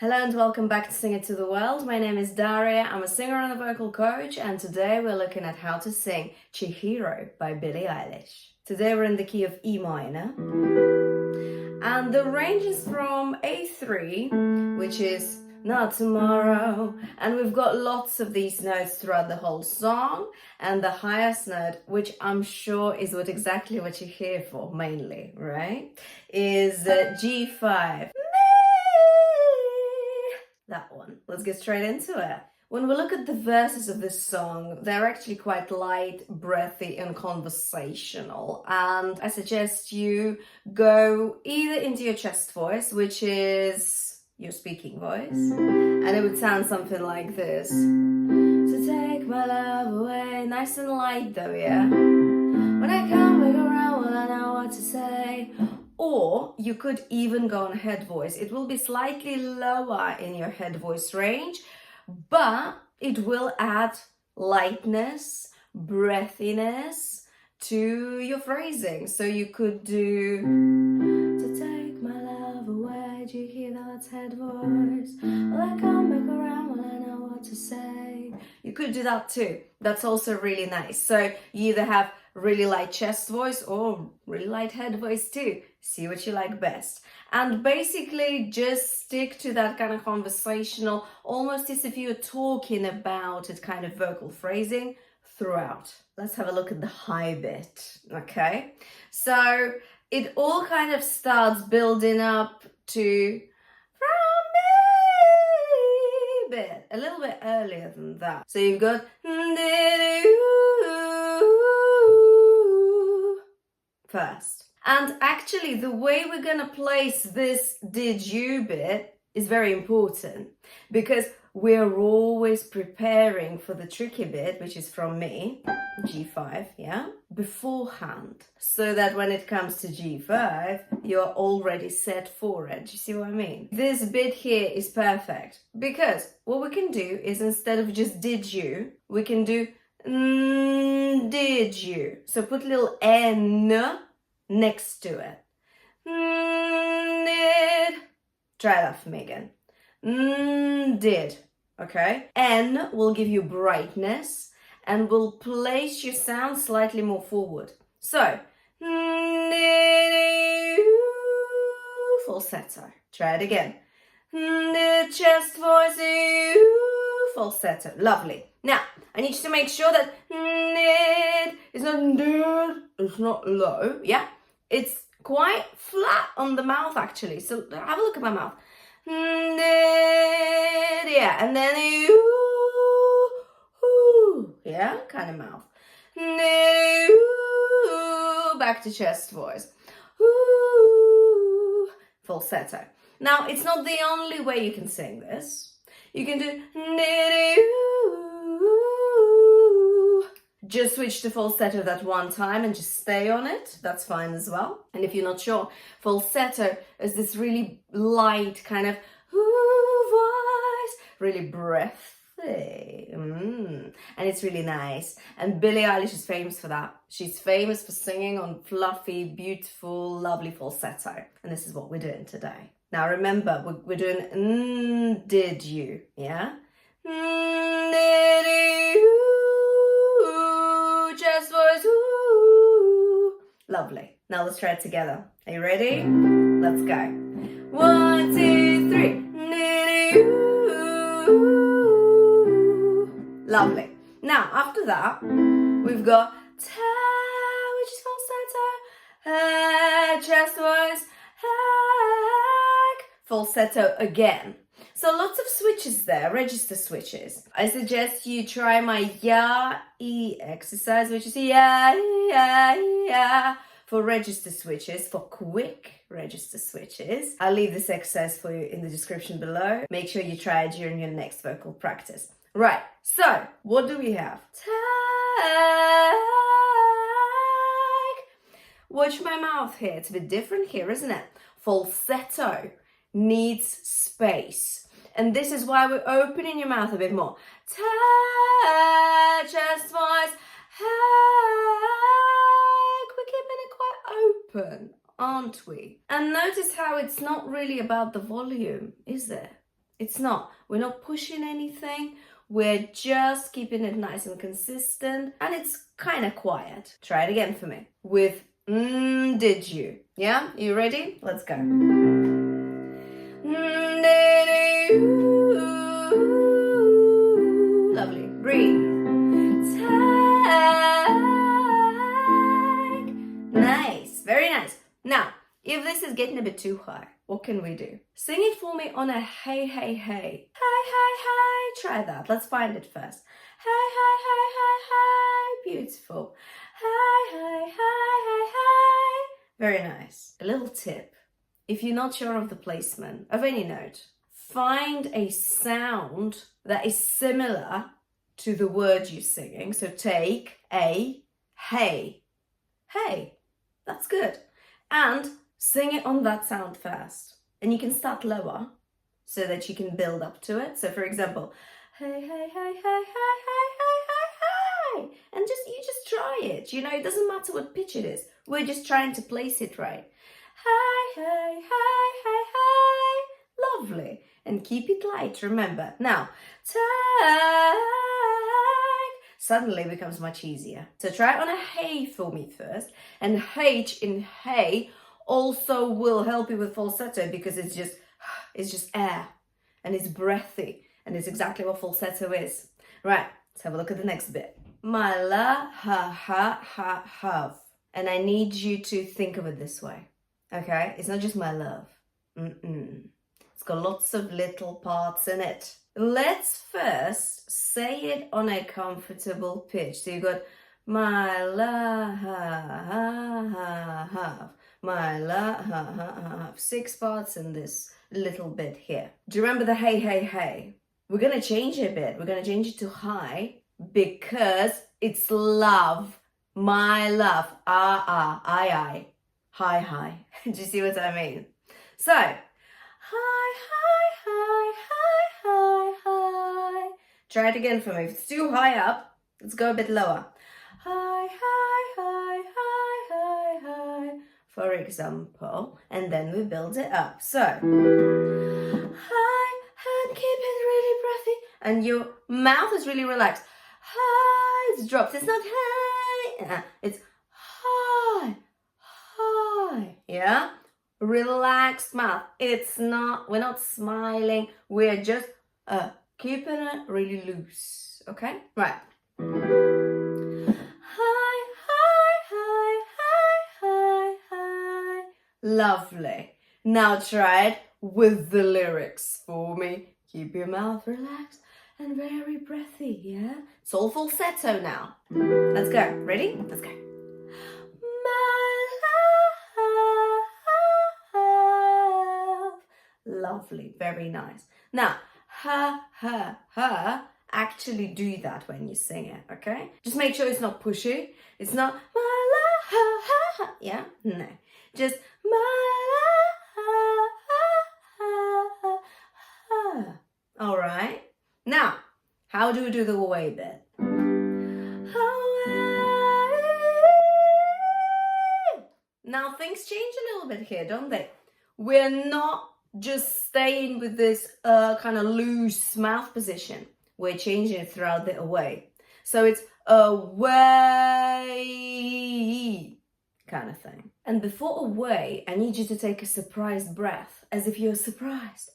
Hello and welcome back to Sing It to the World. My name is Daria, I'm a singer and a vocal coach, and today we're looking at how to sing Chihiro by Billie Eilish. Today we're in the key of E minor, and the range is from A3, which is not tomorrow, and we've got lots of these notes throughout the whole song, and the highest note, which I'm sure is exactly what you're here for mainly, right, is G5. That one. Let's get straight into it. When we look at the verses of this song, they're actually quite light, breathy, and conversational. And I suggest you go either into your chest voice, which is your speaking voice, and it would sound something like this. So take my love away. Nice and light though, yeah? When I come back around, well, I know what to say. Or you could even go on head voice. It will be slightly lower in your head voice range, but it will add lightness, breathiness to your phrasing. So you could do, to take my love away, do you hear that? That's head voice. Well, I come back around, well, I know what to say. You could do that too. That's also really nice. So you either have really light chest voice or really light head voice too. See what you like best. And basically just stick to that kind of conversational, almost as if you were talking about it, kind of vocal phrasing throughout. Let's have a look at the high bit, okay? So it all kind of starts building up to from me bit, a little bit earlier than that. So you've got first. And actually, the way we're going to place this did you bit is very important, because we're always preparing for the tricky bit, which is from me, G5, yeah, beforehand, so that when it comes to G5, you're already set for it. Do you see what I mean? This bit here is perfect, because what we can do is, instead of just did you, we can do did you. So put a little N next to it. Did. Try that for me again. Did. Okay? N will give you brightness and will place your sound slightly more forward. So, falsetto. Try it again. Chest voice, falsetto. Lovely. Now, I need you to make sure that it's not low, yeah? It's quite flat on the mouth, actually. So have a look at my mouth. Yeah, and then yeah, kind of mouth. Back to chest voice. Falsetto. Now, it's not the only way you can sing this. You can do just switch to falsetto that one time and just stay on it. That's fine as well. And if you're not sure, falsetto is this really light kind of voice, really breathy. And it's really nice. And Billie Eilish is famous for that. She's famous for singing on fluffy, beautiful, lovely falsetto. And this is what we're doing today. Now remember, we're doing did you, yeah? Did you? Chest voice, lovely. Now let's try it together. Are you ready? Let's go. 1, 2, 3. Lovely. Now after that, we've got ta, which is falsetto, chest voice, falsetto again. So lots of switches there, register switches. I suggest you try my ya-e exercise, which is ya for register switches, for quick register switches. I'll leave this exercise for you in the description below. Make sure you try it during your next vocal practice. Right, so what do we have? Take. Watch my mouth here. It's a bit different here, isn't it? Falsetto needs space. And this is why we're opening your mouth a bit more. Chest voice, we're keeping it quite open, aren't we? And notice how it's not really about the volume, is it? It's not. We're not pushing anything. We're just keeping it nice and consistent, and it's kind of quiet. Try it again for me with did you? Yeah, you ready? Let's go. Did you? Lovely. Breathe. Take. Nice. Very nice. Now, if this is getting a bit too high, what can we do? Sing it for me on a hey, hey, hey. Hey, hey, hey. Try that. Let's find it first. Hey, hey, hey, hey, hey. Beautiful. Hey, hey, hey, hey, hey. Very nice. A little tip. If you're not sure of the placement of any note, find a sound that is similar to the word you're singing. So take a hey. Hey. That's good. And sing it on that sound first. And you can start lower so that you can build up to it. So for example, hey, hey, hey, hey, hey, hey, hey, hey, hey. And you just try it. You know, it doesn't matter what pitch it is. We're just trying to place it right. Hey, hey, hey, hey, hey. Lovely. And keep it light, remember. Now, take suddenly becomes much easier. So try it on a hey for me first. And H in hey also will help you with falsetto because it's just air and it's breathy and it's exactly what falsetto is. Right, let's have a look at the next bit. My la ha ha ha have. And I need you to think of it this way. Okay, it's not just my love. It's got lots of little parts in it. Let's first say it on a comfortable pitch. So you got my la ha ha ha have. My la ha ha ha have. 6 parts in this little bit here. Do you remember the hey hey hey? We're gonna change it a bit. We're gonna change it to high because it's love. My love. I. Hi, hi. Do you see what I mean? So, hi, hi, hi, hi, hi, hi. Try it again for me. If it's too high up, let's go a bit lower. Hi, hi, hi, hi, hi, hi. For example, and then we build it up. So, hi, and keep it really breathy. And your mouth is really relaxed. Hi, it's dropped. It's not hi. It's hi. Hi, yeah? Relaxed mouth. We're not smiling. We're just keeping it really loose, okay? Right. Hi, hi, hi, hi, hi, hi. Lovely. Now try it with the lyrics for me. Keep your mouth relaxed and very breathy, yeah? It's all falsetto now. Let's go. Ready? Let's go. Lovely, very nice. Now, ha, ha, ha, actually do that when you sing it, okay? Just make sure it's not pushy. It's not ma la ha ha ha, yeah? No, just ma la ha ha ha ha. All right. Now, how do we do the away bit? Now things change a little bit here, don't they? We're not just staying with this kind of loose mouth position. We're changing it throughout the away. So it's away kind of thing. And before away, I need you to take a surprised breath, as if you're surprised.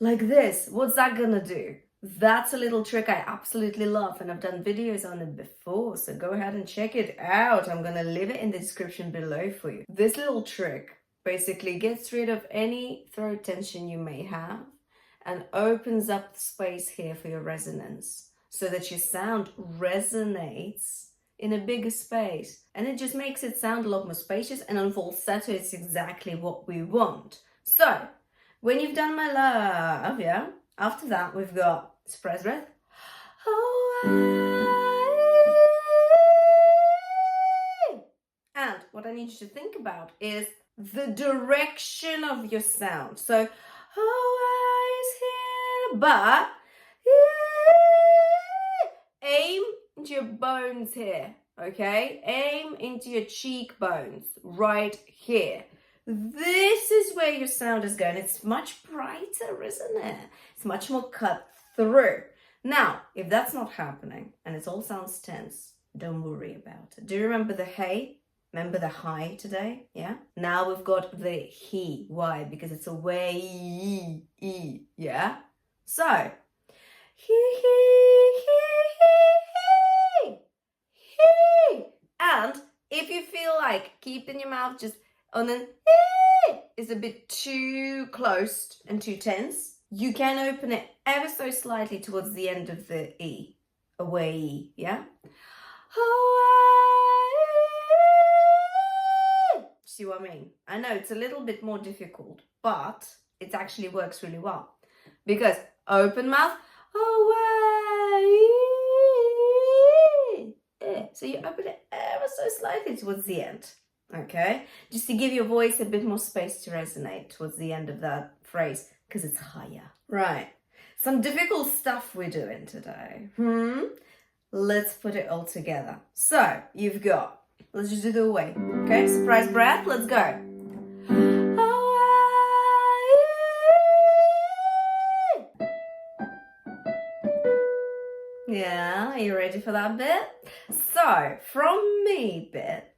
Like this. What's that gonna do? That's a little trick I absolutely love, and I've done videos on it before, so go ahead and check it out. I'm gonna leave it in the description below for you. This little trick basically gets rid of any throat tension you may have and opens up the space here for your resonance so that your sound resonates in a bigger space, and it just makes it sound a lot more spacious, and on falsetto it's exactly what we want. So when you've done my love, yeah, after that we've got express breath. And what I need you to think about is the direction of your sound. So always here, but aim into your bones here, okay? Aim into your cheekbones right here. this is where your sound is going. It's much brighter, isn't it? It's much more cut through. Now, if that's not happening and it all sounds tense, don't worry about it. Do you remember the hey? Remember the high today? Yeah? Now we've got the he. Why? Because it's a way, e, yeah? So, he, he. And if you feel like keeping your mouth just on an is a bit too close and too tense, you can open it ever so slightly towards the end of the E. Away, yeah? See what I mean? I know it's a little bit more difficult, but it actually works really well. Because open mouth, so you open it ever so slightly towards the end. Okay, just to give your voice a bit more space to resonate towards the end of that phrase, because it's higher. Right, some difficult stuff we're doing today. Let's put it all together. So you've got, let's just do the away. Okay, surprise breath, let's go. Yeah, are you ready for that bit? So, from me bit,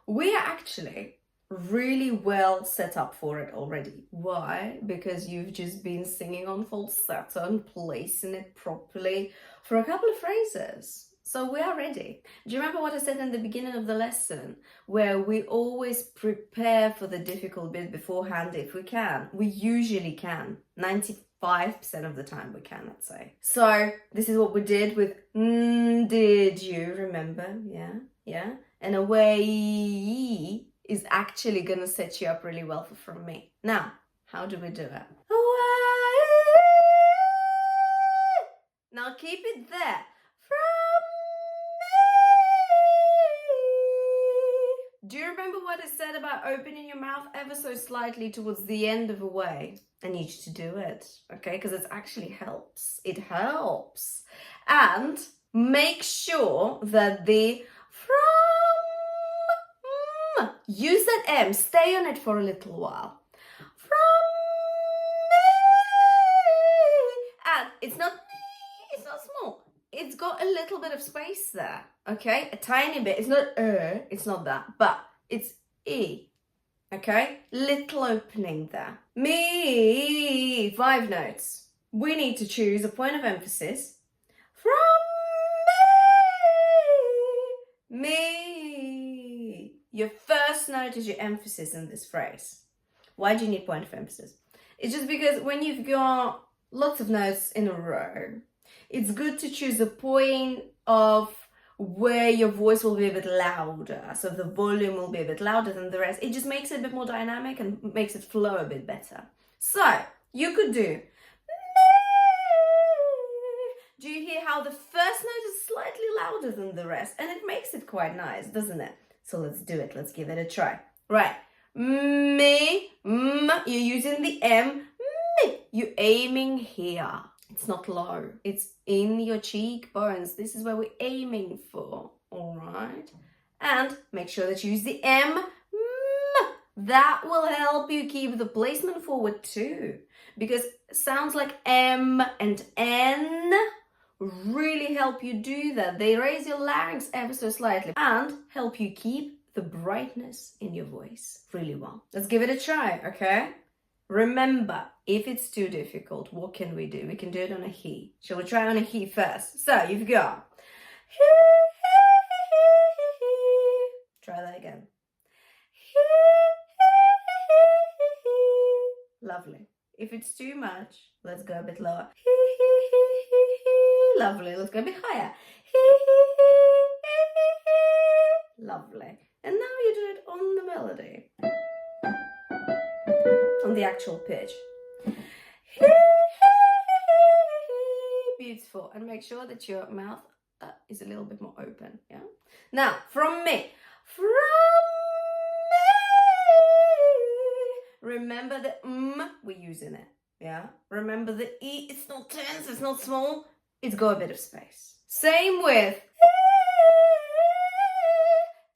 we are actually really well set up for it already. Why? Because you've just been singing on falsetto and placing it properly for a couple of phrases. So we are ready. Do you remember what I said in the beginning of the lesson? Where we always prepare for the difficult bit beforehand if we can. We usually can. 95% of the time we can, let's say. So this is what we did with did you remember? Yeah. And away is actually going to set you up really well for from me. Now, how do we do it? Away. Now keep it there. From me. Do you remember what I said about opening your mouth ever so slightly towards the end of away? I need you to do it, okay? Because it actually helps. It helps. And make sure that the from, use that M, stay on it for a little while. From me. And it's not small. It's got a little bit of space there, okay? A tiny bit. It's not it's not that, but it's E, okay? Little opening there. Me, 5 notes. We need to choose a point of emphasis. From me. Your first note is your emphasis in this phrase. Why do you need point of emphasis? It's just because when you've got lots of notes in a row, it's good to choose a point of where your voice will be a bit louder. So the volume will be a bit louder than the rest. It just makes it a bit more dynamic and makes it flow a bit better. So you could do. Do you hear how the first note is slightly louder than the rest? And it makes it quite nice, doesn't it? So let's do it. Let's give it a try. Right. Me, you're using the M. Me. You're aiming here. It's not low. It's in your cheekbones. This is where we're aiming for. All right. And make sure that you use the M. That will help you keep the placement forward too. Because sounds like M and N really help you do that. They raise your larynx ever so slightly and help you keep the brightness in your voice really well. Let's give it a try, okay? Remember, if it's too difficult, what can we do? We can do it on a he. Shall we try on a he first? So you've got he. Try that again. Lovely. If it's too much, let's go a bit lower. Lovely. Let's go a bit higher. Lovely. And now you do it on the melody. On the actual pitch. Beautiful. And make sure that your mouth is a little bit more open. Yeah. Now, from me. From me. Remember the we're using it. Yeah. Remember the E. It's not tense. It's not small. It's got a bit of space. Same with.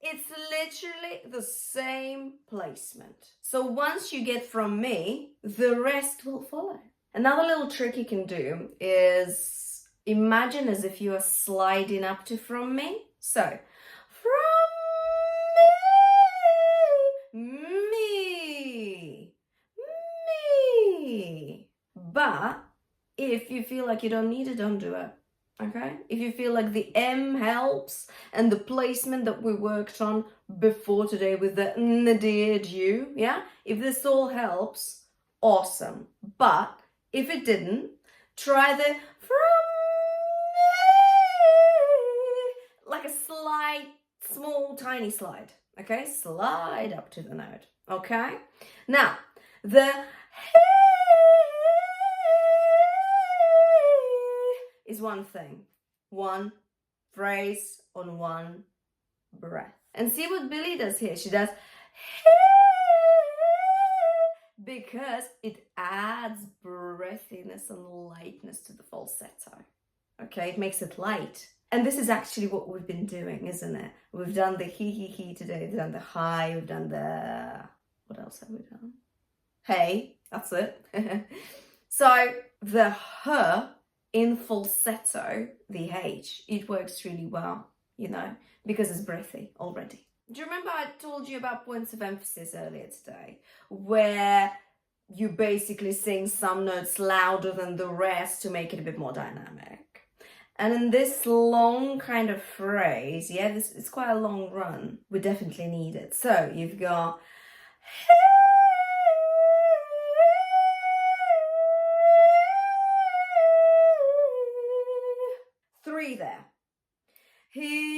It's literally the same placement. So once you get from me, the rest will follow. Another little trick you can do is imagine as if you are sliding up to from me. So, from me. But if you feel like you don't need it, don't do it. Okay? If you feel like the M helps and the placement that we worked on before today with the did you, yeah? If this all helps, awesome. But if it didn't, try the from me, like a slide, small, tiny slide. Okay? Slide up to the note. Okay? Now, the is one thing, one phrase on one breath. And see what Billie does here. She does because it adds breathiness and lightness to the falsetto. Okay, it makes it light. And this is actually what we've been doing, isn't it? We've done the he today, we've done the high, we've done the... What else have we done? Hey, that's it. So the her in falsetto, the H, it works really well, you know, because it's breathy already. Do you remember I told you about points of emphasis earlier today, where you basically sing some notes louder than the rest to make it a bit more dynamic? And in this long kind of phrase, yeah, this it's quite a long run, we definitely need it. So you've got 3 there. He.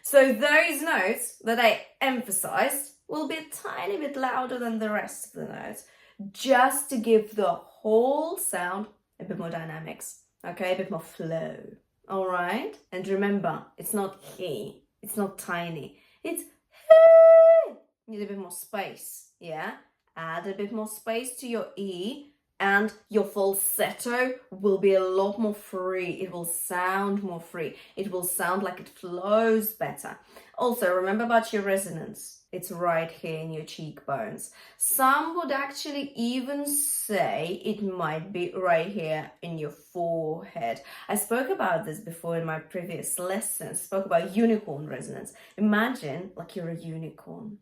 So those notes that I emphasized will be a tiny bit louder than the rest of the notes, just to give the whole sound a bit more dynamics, okay, a bit more flow. All right? And remember, it's not he, it's not tiny, it's he. Need a bit more space, yeah? Add a bit more space to your E, and your falsetto will be a lot more free. It will sound more free. It will sound like it flows better. Also, remember about your resonance. It's right here in your cheekbones. Some would actually even say it might be right here in your forehead. I spoke about this before in my previous lessons. I spoke about unicorn resonance. Imagine like you're a unicorn.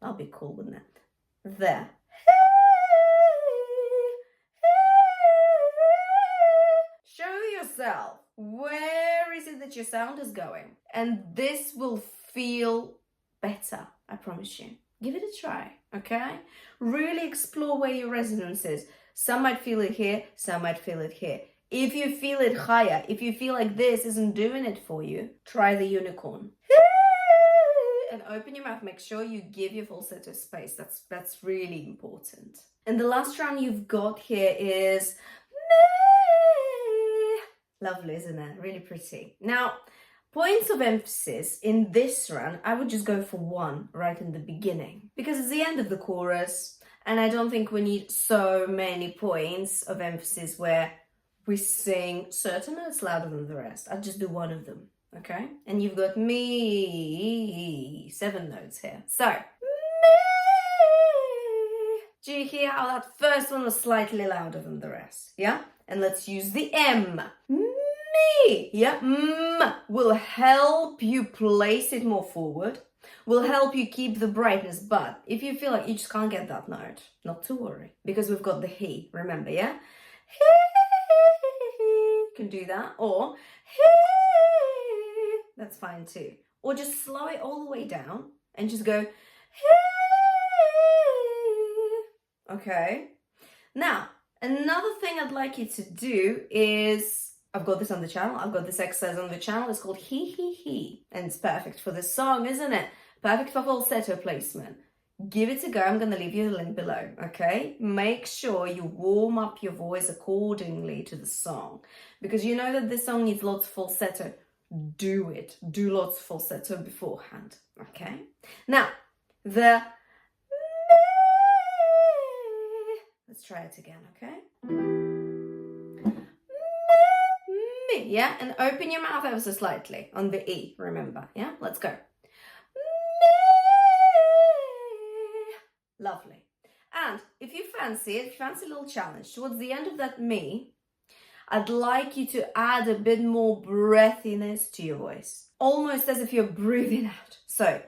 That'll be cool, wouldn't it? There. Show yourself. Where is it that your sound is going? And this will feel better, I promise you. Give it a try, okay? Really explore where your resonance is. Some might feel it here, some might feel it here. If you feel it higher, if you feel like this isn't doing it for you, try the unicorn. And open your mouth. Make sure you give your falsetto space. That's really important. And the last round you've got here is lovely, isn't it? Really pretty. Now, points of emphasis in this round, I would just go for one right in the beginning, because it's the end of the chorus, and I don't think we need so many points of emphasis where we sing certain notes louder than the rest. I'll just do one of them, okay? And you've got me, 7 notes here. So, me. Do you hear how that first one was slightly louder than the rest? Yeah? And let's use the M. Me. Yeah? Will help you place it more forward. Will help you keep the brightness. But if you feel like you just can't get that note, not to worry. Because we've got the he. Remember, yeah? He. You can do that. Or he. That's fine too. Or just slow it all the way down and just go he. Okay. Now, another thing I'd like you to do is, I've got this on the channel, I've got this exercise on the channel, it's called he. And it's perfect for this song, isn't it? Perfect for falsetto placement. Give it a go, I'm going to leave you the link below, okay? Make sure you warm up your voice accordingly to the song. Because you know that this song needs lots of falsetto. Do it. Do lots of falsetto beforehand, okay? Now, the let's try it again, okay? Me. yeah? And open your mouth ever so slightly on the E, remember, yeah? Let's go. Lovely. And if you fancy it, if you fancy a little challenge, towards the end of that me, I'd like you to add a bit more breathiness to your voice. Almost as if you're breathing out. So,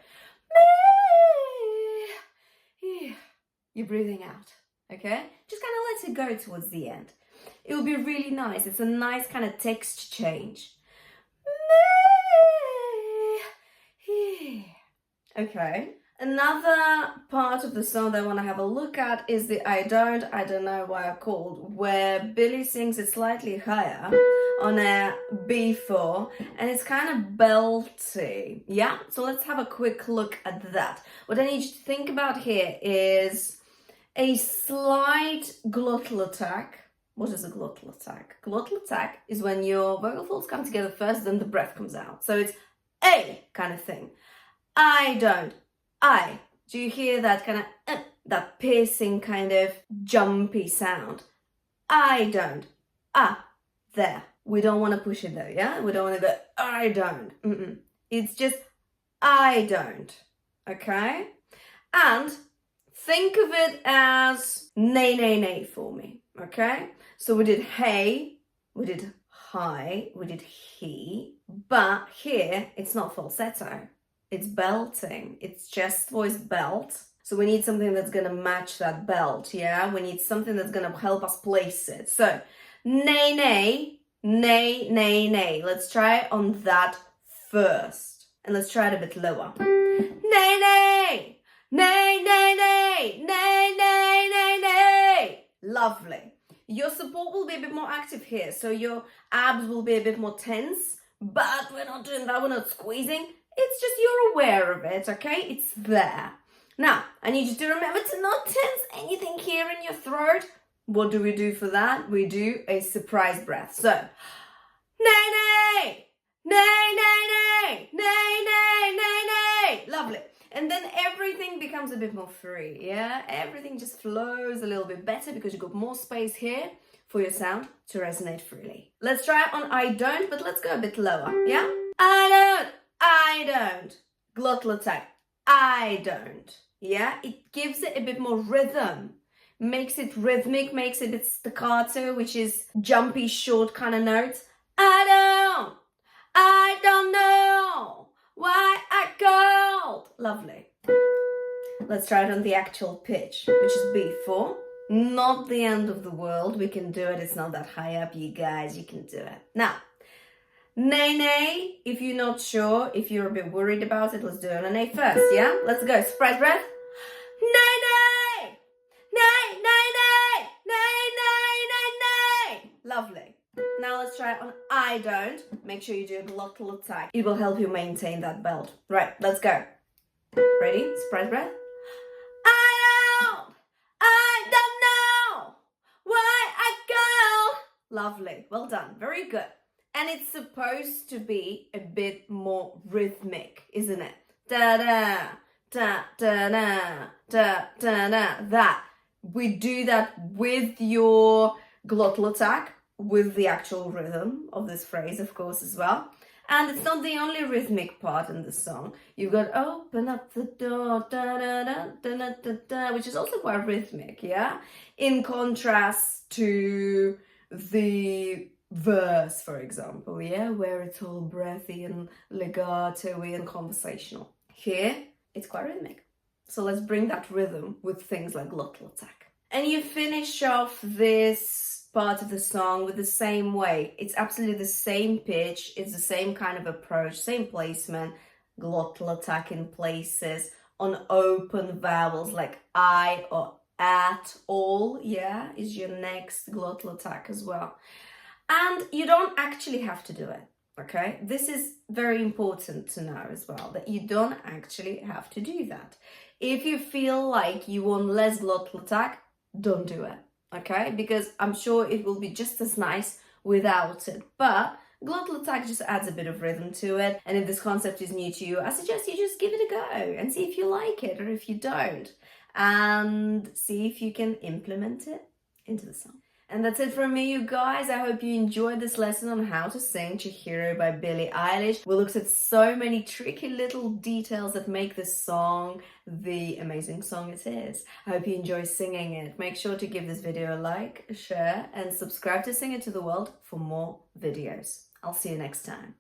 you're breathing out, okay? Just kind of let it go towards the end. It will be really nice. It's a nice kind of text change. Okay. Another part of the song that I want to have a look at is the I don't know why I called, where Billie sings it slightly higher on a B4, and it's kind of belty. Yeah, so let's have a quick look at that. What I need you to think about here is a slight glottal attack. What is a glottal attack? Glottal attack is when your vocal folds come together first, then the breath comes out. So it's a kind of thing. I don't. I. Do you hear that kind of, that piercing kind of jumpy sound? I don't. Ah, there. We don't want to push it though, yeah? We don't want to go, I don't. Mm-mm. It's just, I don't. Okay? And think of it as nay, nay, nay for me. Okay? So we did hey, we did hi, we did he, but here it's not falsetto. It's belting. It's chest voice belt. So we need something that's going to match that belt, yeah? We need something that's going to help us place it. So, nay, nay, nay, nay, nay. Let's try on that first. And let's try it a bit lower. Nay, nay, nay, nay, nay, nay, nay, nay, nay. Lovely. Your support will be a bit more active here. So your abs will be a bit more tense. But we're not doing that. We're not squeezing. It's just you're aware of it, okay? It's there. Now, I need you to remember to not tense anything here in your throat. What do we do for that? We do a surprise breath. So, nay, nay, nay, nay, nay, nay, nay, nay, nay. Lovely. And then everything becomes a bit more free, yeah? Everything just flows a little bit better because you've got more space here for your sound to resonate freely. Let's try it on I don't, but let's go a bit lower, yeah? I don't. Glottal attack. I don't. Yeah, it gives it a bit more rhythm. Makes it rhythmic, makes it a bit staccato, which is jumpy, short kind of notes. I don't know why I called. Lovely. Let's try it on the actual pitch, which is B4. Not the end of the world. We can do it. It's not that high up, you guys. You can do it. Now, nay, nay, if you're not sure, if you're a bit worried about it, let's do it on an A first, yeah? Let's go. Surprise breath. Nay, nay! Nay, nay, nay! Nay, nay, nay, nay! Lovely. Now let's try it on I don't. Make sure you do a glottal attack. It will help you maintain that belt. Right, let's go. Ready? Surprise breath. I don't know why I called. Lovely. Well done. Very good. And it's supposed to be a bit more rhythmic, isn't it? Da-da, da-da-da, da-da-da. That. We do that with your glottal attack, with the actual rhythm of this phrase, of course, as well. And it's not the only rhythmic part in the song. You've got open up the door, da-da-da, da-da-da-da, which is also quite rhythmic, yeah? In contrast to the verse, for example, yeah, where it's all breathy and legato-y and conversational. Here, it's quite rhythmic. So let's bring that rhythm with things like glottal attack. And you finish off this part of the song with the same way. It's absolutely the same pitch, it's the same kind of approach, same placement, glottal attack in places, on open vowels like I or at all, yeah, is your next glottal attack as well. And you don't actually have to do it, okay? This is very important to know as well, that you don't actually have to do that. If you feel like you want less glottal attack, don't do it, okay? Because I'm sure it will be just as nice without it. But glottal attack just adds a bit of rhythm to it. And if this concept is new to you, I suggest you just give it a go and see if you like it or if you don't. And see if you can implement it into the song. And that's it from me, you guys. I hope you enjoyed this lesson on how to sing Chihiro by Billie Eilish. We looked at so many tricky little details that make this song the amazing song it is. I hope you enjoy singing it. Make sure to give this video a like, a share, and subscribe to Sing It to the World for more videos. I'll see you next time.